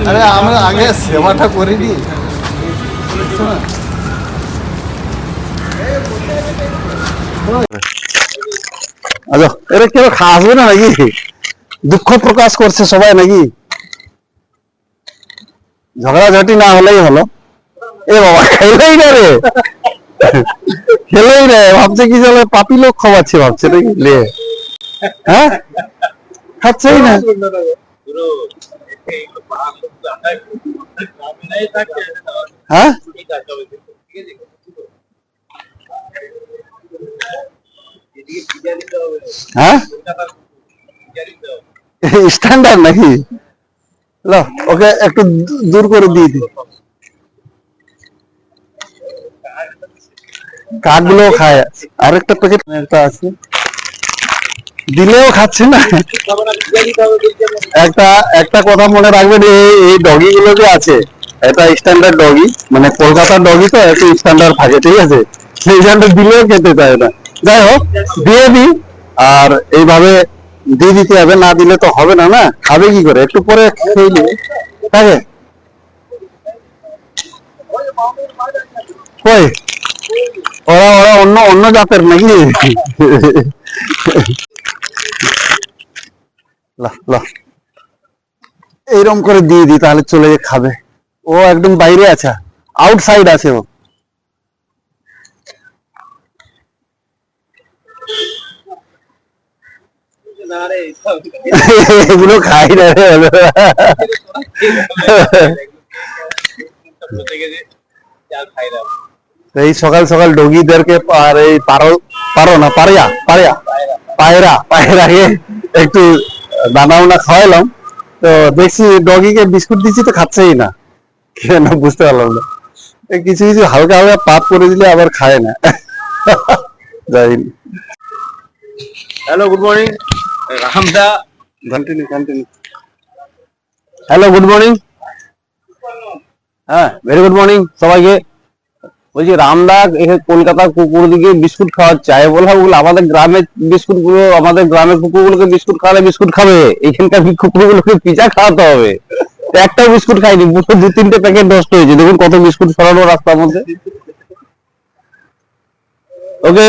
আরে আমরা আগে সেবাটা করিনি। আচ্ছা, এরা কেউ খাওয়াবে না নাকি? দুঃখ প্রকাশ করছে সবাই নাকি? ঝগড়াঝাটি না হলেই হলো। এ বাবা, খেলেই না রে, খেলেই না, ভাবছে কি চলে পাপি লোক খাওয়াচ্ছে ভাবছে নাকি? লে হ্যাঁ, খাচ্ছেই না। হ্যাঁ, হ্যাঁ, স্ট্যান্ডার্ড নাকি? লো, ওকে একটু দূর করে দিয়ে দি। কাকগুলো খায়, আরেকটা প্যাকেট একটা আছে, দিলেও খাচ্ছে না। একটা একটা কথা মনে রাখবেন, এই ডগি গুলো যে আছে, এটা স্ট্যান্ডার্ড ডগি, মানে কলকাতার ডগি তো একটু স্ট্যান্ডার্ড থাকে, ঠিক আছে? সেই জন্য দিলেও খেতে চায় না। যাই হোক, দিয়ে দিই, আর এইভাবে দিয়ে দিতে হবে, না দিলে তো হবে না, না খাবে কি করে? একটু পরে খেয়ে নিবে, তাকে কই ওরা ওরা অন্য অন্য জাতের নাকি? এইরকম করে দিয়ে দিই, তাহলে চলে গিয়ে খাবে। ও একদম বাইরে আছে, আউটসাইড আছে ও। এগুলো খাই না রে। এই সকাল সকাল ডগিদেরকে আর এই পারো না পারিয়া পারিয়া পায়রা পায়রাকে একটু দানা উনা খাওয়াইলাম, তো দেখছি ডগিকে বিস্কুট দিচ্ছি তো খাচ্ছেই না, কেন বুঝতে পারলাম না। কিছু কিছু হালকা হালকা পাপ করে দিলে আবার খায় না। যাই, হ্যালো, গুড মর্নিং রামদা। Continue continue. Hello, good morning. হ্যাঁ, ভেরি গুড মর্নিং সবাইকে। বলছি রামদা কলকাতার কুকুর দিকে বিস্কুট খাওয়াচ্ছে, আমি বললাম ওগুলো আমাদের গ্রামের বিস্কুট গুলো, আমাদের গ্রামের কুকুরগুলোকে বিস্কুট খাওয়ালে বিস্কুট খাবে, এখানকার কুকুরগুলোকে পিজা খাওয়াতে হবে। একটা বিস্কুট খাইনি, পুরো 2-3টে প্যাকেট নষ্ট হয়েছে। দেখুন কত বিস্কুট ছড়ানো রাস্তার মধ্যে। ওকে।